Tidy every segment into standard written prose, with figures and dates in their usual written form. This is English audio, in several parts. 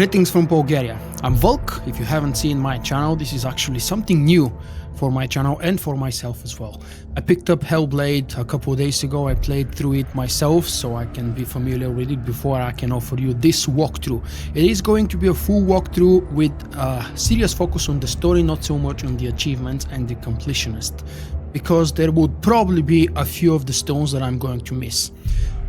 Greetings from Bulgaria. I'm Vulkk. If you haven't seen my channel, this is actually something new for my channel and for myself as well. I picked up Hellblade a couple of days ago. I played through it myself so I can be familiar with it before I can offer you this walkthrough. It is going to be a full walkthrough with a serious focus on the story, not so much on the achievements and the completionist, because there would probably be a few of the stones that I'm going to miss.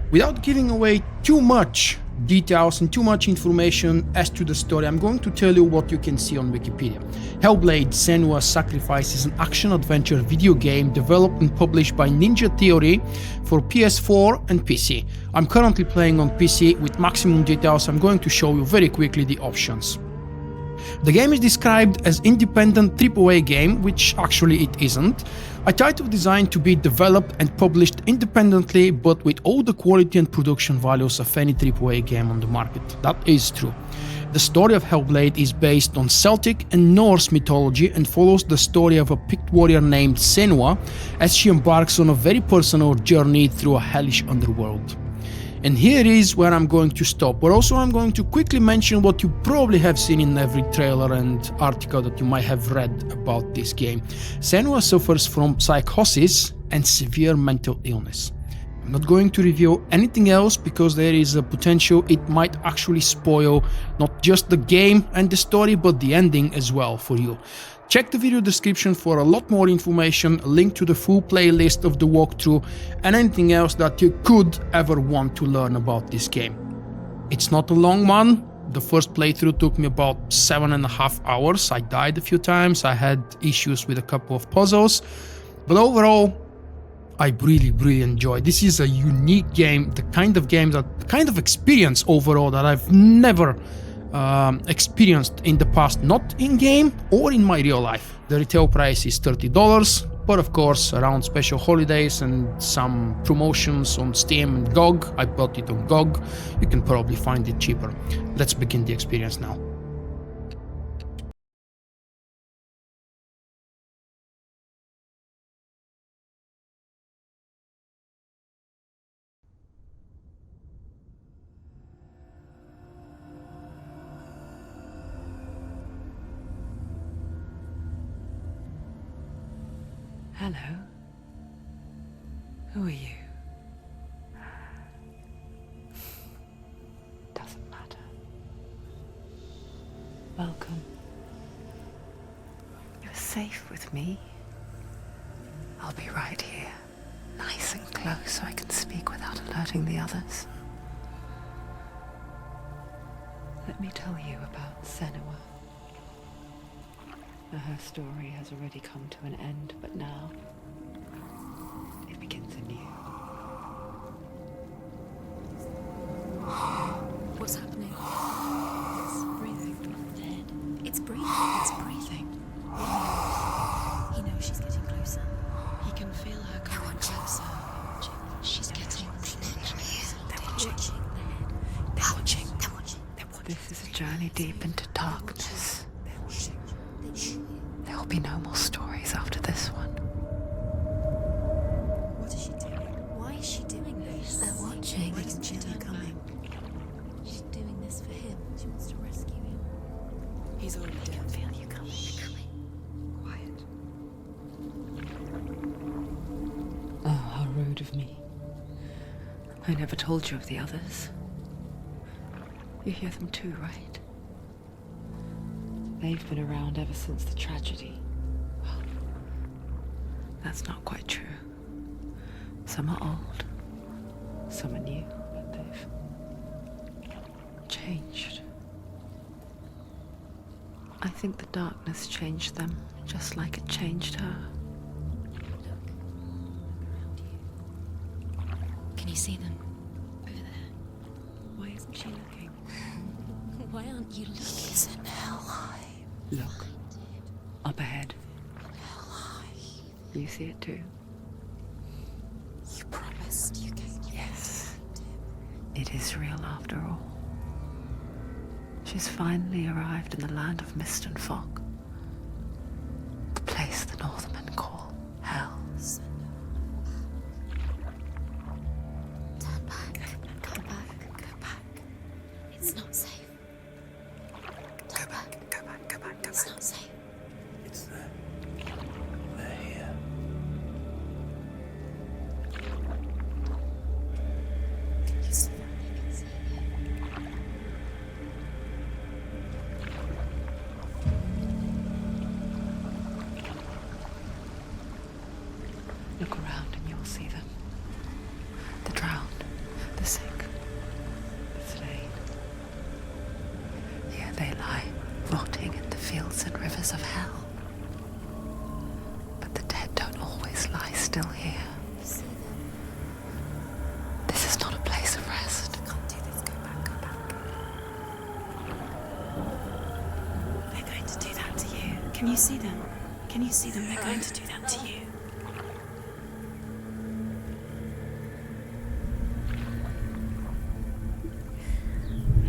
Without giving away too much details and too much information as to the story, I'm going to tell you what you can see on Wikipedia. Hellblade: Senuas Sacrifice is an action-adventure video game developed and published by Ninja Theory for PS4 and PC. I'm currently playing on PC with maximum details. I'm going to show you very quickly the options. The game is described as independent AAA game, which actually it isn't. A title designed to be developed and published independently, but with all the quality and production values of any AAA game on the market. That is true. The story of Hellblade is based on Celtic and Norse mythology and follows the story of a Pict warrior named Senua as she embarks on a very personal journey through a hellish underworld. And here is where I'm going to stop, but also I'm going to quickly mention what you probably have seen in every trailer and article that you might have read about this game. Senua suffers from phychosis and severe mental illness. I'm not going to reveal anything else because there is a potential it might actually spoil not just the game and the story, but the ending as well for you. Check the video description for a lot more information, a link to the full playlist of the walkthrough, and anything else that you could ever want to learn about this game. It's not a long one. The first playthrough took me about 7.5 hours. I died a few times, I had issues with a couple of puzzles, but overall I really enjoyed. This is a unique game, the kind of experience overall that I've never experienced in the past, not in game or in my real life. The retail price is $30, but of course around special holidays and some promotions on Steam and GOG, I bought it on GOG, you can probably find it cheaper. Let's begin the experience now. Hello. Who are you? Doesn't matter. Welcome. You're safe with me. I'll be right here, nice and close so I can speak without alerting the others. Let me tell you about Senua. Her story has already come to an end, but now it begins anew. What's happening? It's breathing. Dead. It's breathing. It's breathing. He knows she's getting closer. He can feel her coming closer. She's getting closer. They're watching. They're watching. They're watching. They're watching. This is a journey deep into darkness. There will be no more stories after this one. What is she doing? Why is she doing this? They're watching. Why doesn't she turn coming? She's doing this for him. She wants to rescue him. He's already dead. I can feel you coming. Quiet. Oh, how rude of me. I never told you of the others. You hear them too, right? They've been around ever since the tragedy. Well, that's not quite true. Some are old, some are new, but they've changed. I think the darkness changed them, just like it changed her. Can you see them? Over there. Why isn't she looking? Why aren't you looking? He's in Helheim. Look, up ahead. Helheim. You see it too? You promised you came. Yes. It is real after all. She's finally arrived in the land of mist and fog. The place the Northmen call Hell. Turn back. Come back. Go back. It's not safe. Look around and you will see them. The drowned, the sick, the slain. Here they lie, rotting in the fields and rivers of hell. But the dead don't always lie still here. This is not a place of rest. Can't do this. Go back, go back. They're going to do that to you. Can you see them? Can you see them? They're going to do that to you.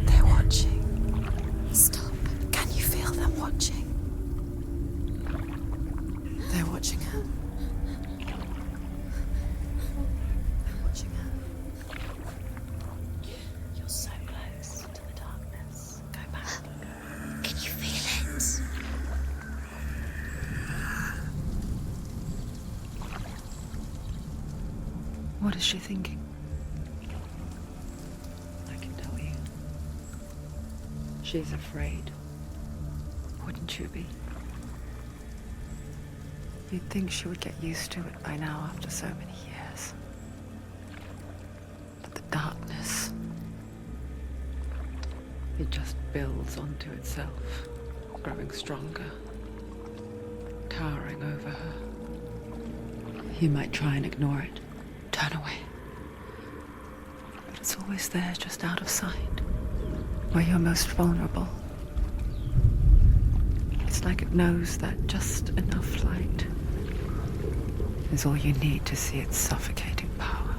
They're watching. Stop. Can you feel them watching? They're watching her. They're watching her. You're so close to the darkness. Go back. Can you feel it? What is she thinking? I can tell you. She's afraid. Wouldn't you be? You'd think she would get used to it by now after so many years. But the darkness, it just builds onto itself, growing stronger, towering over her. You might try and ignore it, turn away. But it's always there, just out of sight, where you're most vulnerable. It's like it knows that just enough light is all you need to see its suffocating power.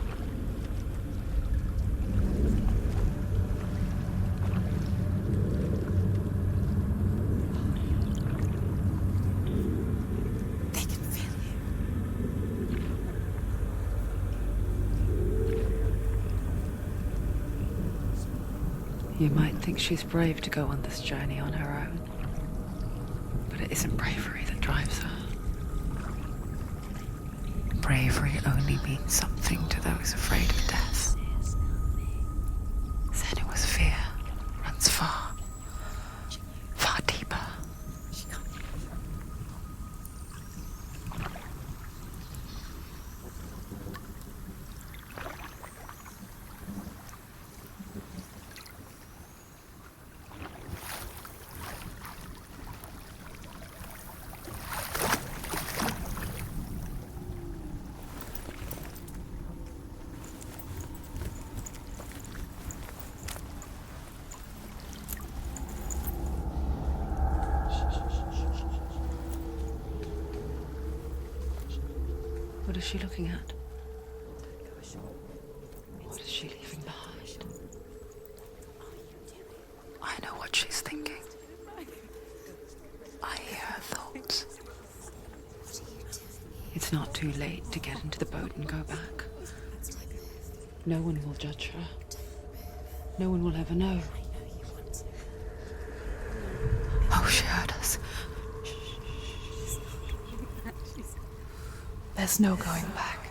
They can feel you. You might think she's brave to go on this journey on her own, but it isn't bravery that drives her. Bravery only means something to those afraid of death. Senua's fear runs far, far deeper. What is she looking at? What is she leaving behind? I know what she's thinking. I hear her thoughts. It's not too late to get into the boat and go back. No one will judge her. No one will ever know. Oh, she heard us. There's no going back.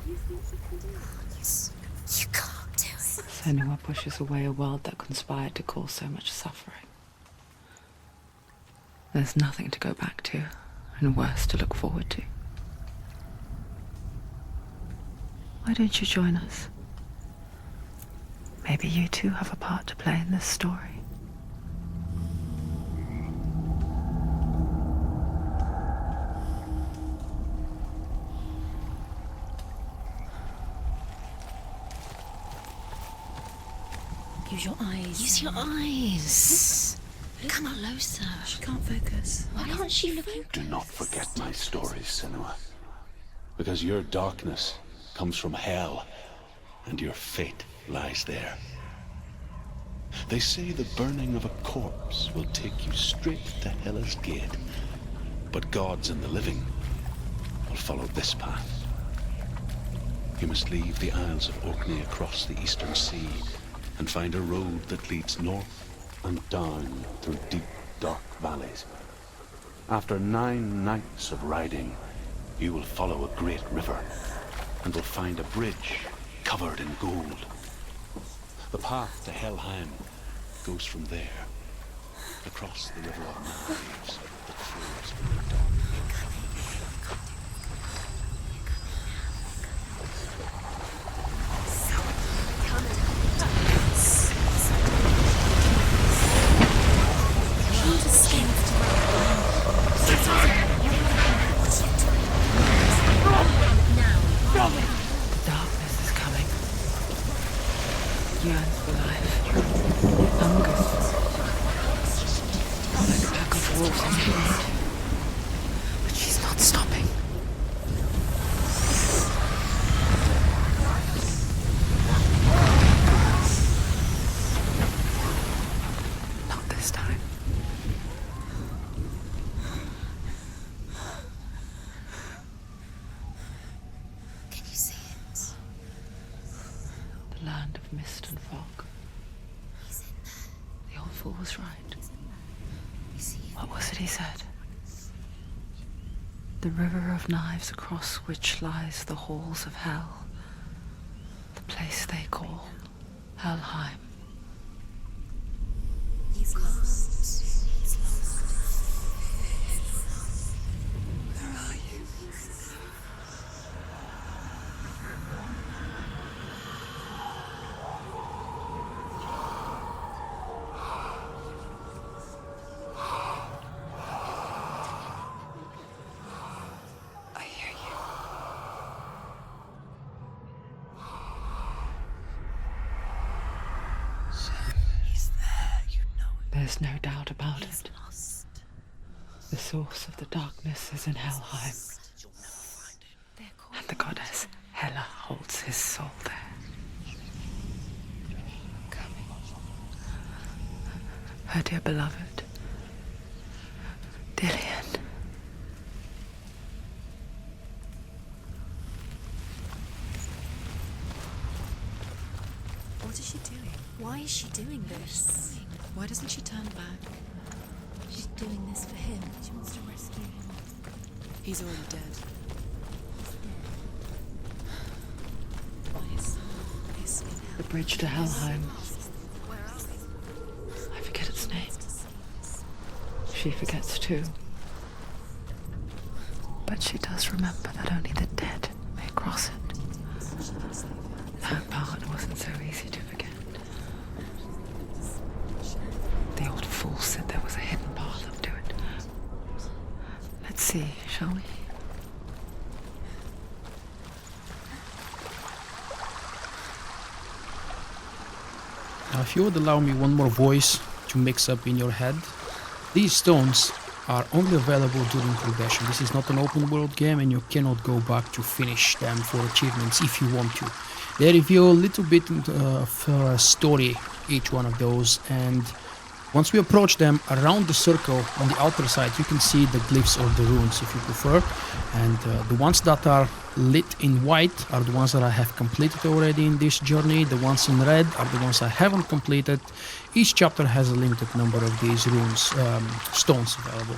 You can't do it. Senua pushes away a world that conspired to cause so much suffering. There's nothing to go back to, and worse to look forward to. Why don't you join us? Maybe you too have a part to play in this story. Use your eyes. Use your eyes. Come on, closer. She can't focus. Why can't she focus? Do not forget my stories, Senua. Because your darkness comes from hell, and your fate lies there. They say the burning of a corpse will take you straight to Hela's gate, but gods and the living will follow this path. You must leave the Isles of Orkney across the eastern sea and find a road that leads north and down through deep, dark valleys. After 9 nights of riding, you will follow a great river and will find a bridge covered in gold. The path to Helheim goes from there, across the river of knives that flows from the dark. mist and fog. The old fool was right. What was it he said? The river of knives across which lies the halls of hell. The place they call Helheim. He's lost. He's lost. Where are you? I hear you. He's there, you know it. There's no doubt about He's it. lost. The source of the darkness is in Helheim, You'll never find him. They're called and the goddess Hela holds his soul there. Her dear beloved, Dillian. What is she doing? Why is she doing this? Why doesn't she turn back? She's doing this for him. She wants to rescue him. He's already dead. His soul is in hell. The bridge to Helheim. Where are we? I forget its name. She forgets too. But she does remember that only the dead may cross it. That part wasn't so easy to forget. The old fool said there was a hidden path up to it. Let's see, shall we? Now, if you would allow me one more voice to mix up in your head, these stones are only available during progression. This is not an open world game and you cannot go back to finish them for achievements if you want to. They reveal a little bit of story, each one of those, and once we approach them around the circle on the outer side, you can see the glyphs or the runes if you prefer, and the ones that are lit in white are the ones that I have completed already in this journey. The ones in red are the ones I haven't completed. Each chapter has a limited number of these runes, stones available.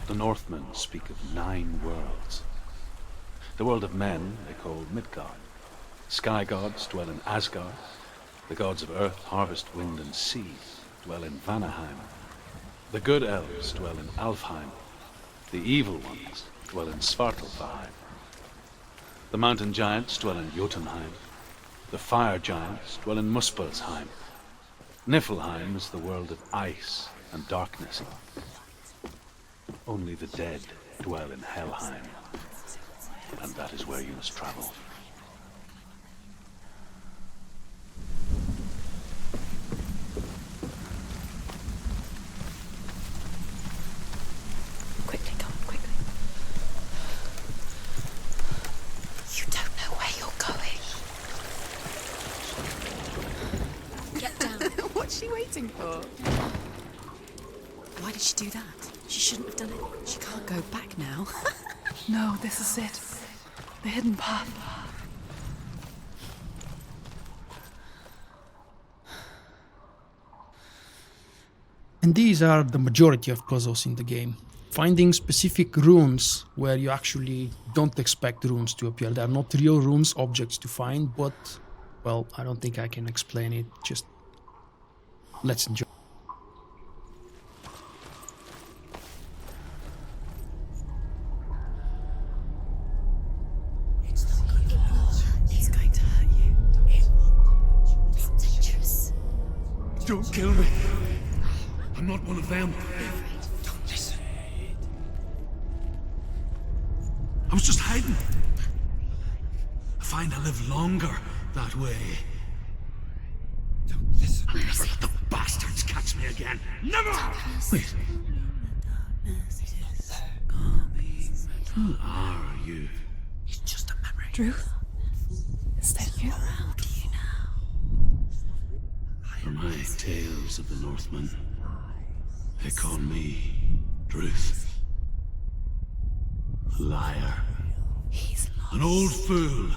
The Northmen speak of 9 worlds. The world of men they call Midgard. Sky gods dwell in Asgard. The gods of earth, harvest, wind and sea dwell in Vanaheim. The good elves dwell in Alfheim. The evil ones dwell in Svartalfheim. The mountain giants dwell in Jotunheim. The fire giants dwell in Muspelheim. Niflheim is the world of ice and darkness. Only the dead dwell in Helheim, and that is where you must travel. Quickly, come on, quickly. You don't know where you're going. Get down. What's she waiting for? Why did she do that? She shouldn't have done it. She can't go back now. No, this is it. The hidden path. And these are the majority of puzzles in the game. Finding specific runes where you actually don't expect runes to appear. They are not real runes, objects to find, but, well, I don't think I can explain it. Just let's enjoy. It's going to hurt you. It's dangerous. Don't kill me. I'm not one of them. Don't listen. I was just hiding. I find I live longer that way. Don't listen. I'll never let the bastards catch me again. Never! Wait. Who are you? It's just a memory. Ruth? Is that you? How do you now? For my tales of the Northmen, they call me Druth. Liar. He's lost. An old fool.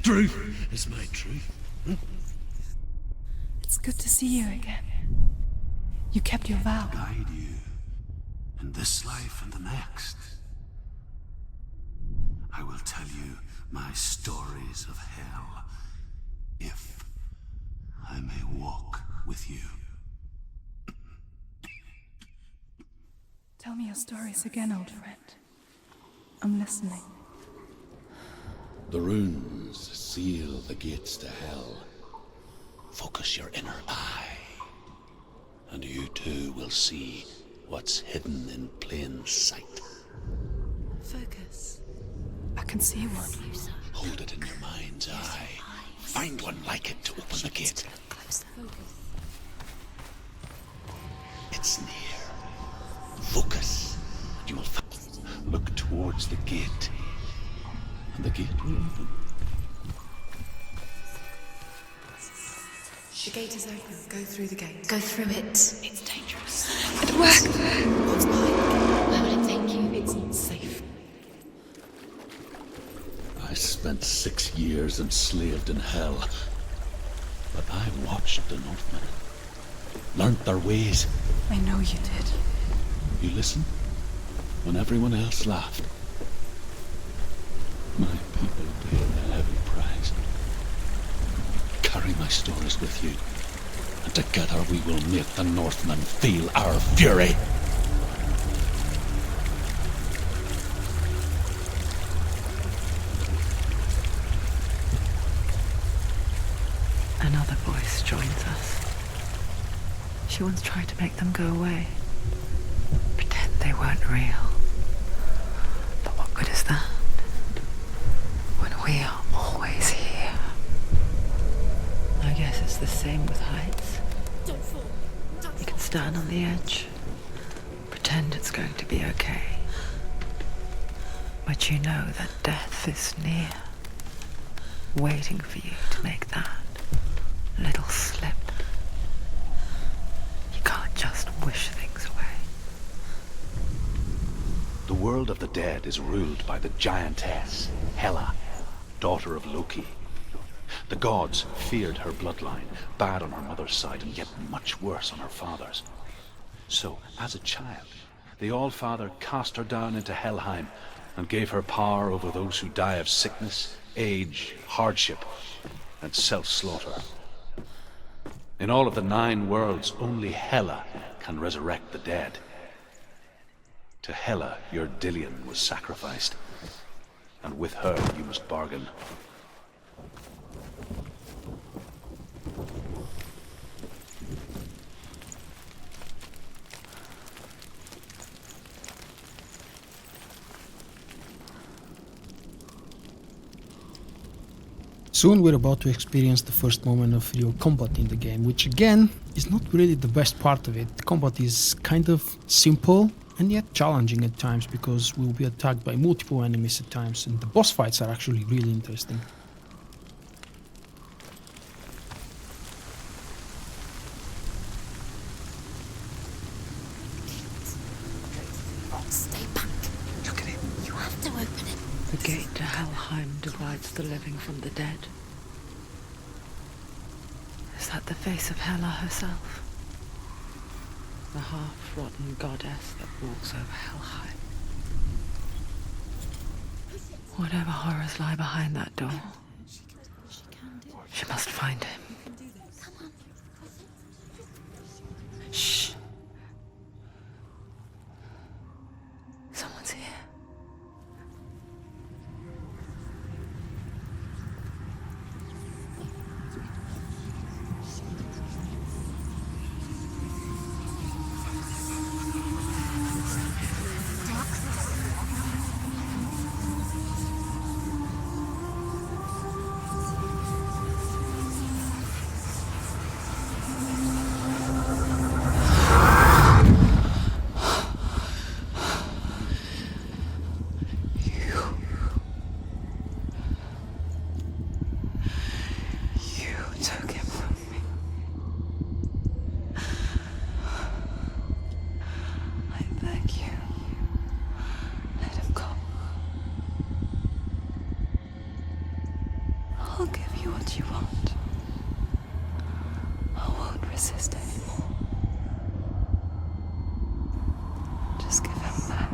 Truth is my truth. It's good to see you again. You kept your vow. Guide you in this life and the next. I will tell you my stories of hell, if I may walk with you. Tell me your stories again, old friend. I'm listening. The runes seal the gates to hell. Focus your inner eye, and you too will see what's hidden in plain sight. Focus. I can see one. Hold it in your mind's eye. Find one like it to open the gate. Closer. It's near. Focus, and you will look towards the gate, and the gate will open. The gate is open. Go through the gate. Go through it. It's dangerous. It works. What's behind? Where will it take you? It's not safe. I spent 6 years enslaved in hell, but I watched the Northmen, learnt their ways. I know you did. You listened when everyone else laughed. My people paid a heavy price. Carry my stories with you, and together we will make the Northmen feel our fury. Another voice joins us. She once tried to make them go away. Pretend they weren't real. But what good is that? When we are always here. I guess it's the same with heights. Don't fall. You can stand on the edge, pretend it's going to be okay. But you know that death is near, waiting for you to make that little slip. You can't just wish things away. The world of the dead is ruled by the giantess, Hela, daughter of Loki. The gods feared her bloodline, bad on her mother's side and yet much worse on her father's. So, as a child, the All-Father cast her down into Helheim and gave her power over those who die of sickness, age, hardship, and self-slaughter. In all of the 9 worlds, only Hela can resurrect the dead. To Hela, your Dillion was sacrificed, and with her you must bargain. Soon we're about to experience the first moment of real combat in the game, which again is not really the best part of it. The combat is kind of simple and yet challenging at times because we'll be attacked by multiple enemies at times, and the boss fights are actually really interesting. Stay back. Look at it. You have to open it. The gate to Helheim divides the living from the dead. Is that the face of Hela herself? The half-rotten goddess that walks over Helheim. Whatever horrors lie behind that door, she must find him. Shh. Someone's here. I'll give you what you want. I won't resist anymore. Just give him back.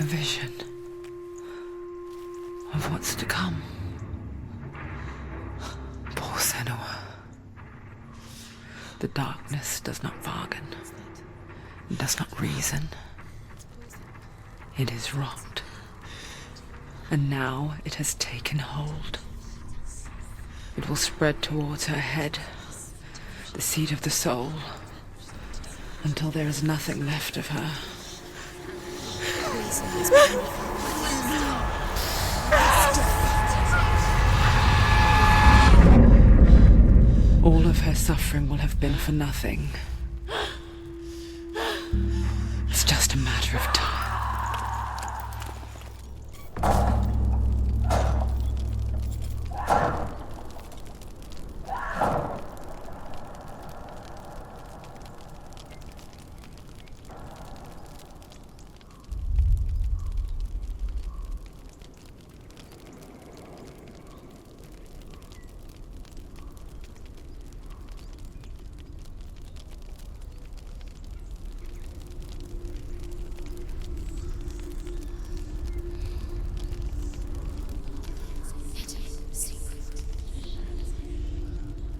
A vision of what's to come. Poor Senua. The darkness does not bargain. It does not reason. It is wrought. And now it has taken hold. It will spread towards her head, the seat of the soul, until there is nothing left of her. All of her suffering will have been for nothing. It's just a matter of time.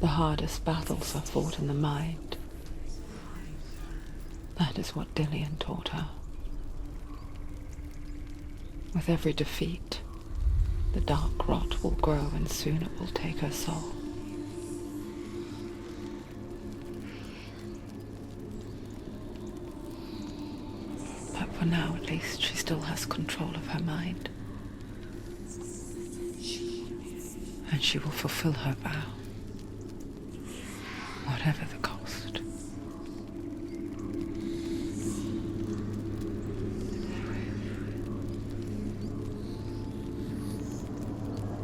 The hardest battles are fought in the mind. That is what Dillian taught her. With every defeat, the dark rot will grow and soon it will take her soul. But for now, at least, she still has control of her mind. And she will fulfill her vow. Whatever the cost.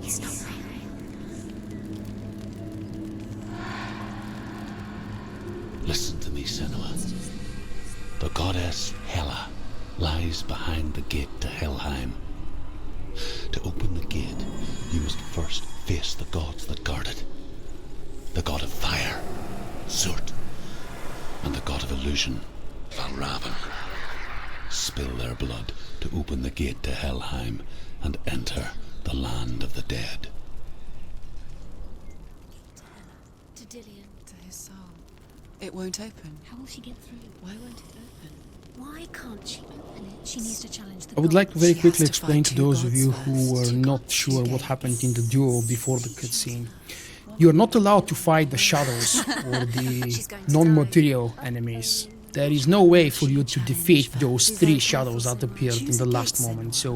He's not right. Listen to me, Senua. The goddess Hela lies behind the gate to Helheim. To open the gate, you must first face the gods that guard it. The god of fire, Zurt, and the god of illusion, Valravn. spill their blood to open the gate to Helheim and enter the land of the dead. To Dillian. To his soul. It won't open. How will she get through? Why won't it open? Why can't she open it? She needs to challenge the I would like to very She has quickly to explain fight to two those of gods you who first. were Two not gods, sure two what happened in the gates. duel before the cutscene. You are not allowed to fight the shadows or the non-material enemies. There is no way for you to defeat those 3 shadows that appeared in the last moment. So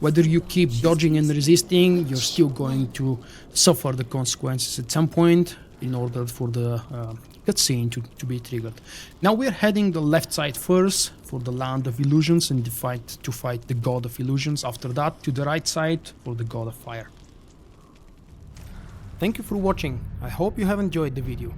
whether you keep dodging and resisting, you're still going to suffer the consequences at some point in order for the cutscene to be triggered. Now we're heading the left side first for the land of illusions and to fight the god of illusions. After that, to the right side for the god of fire. Thank you for watching. I hope you have enjoyed the video.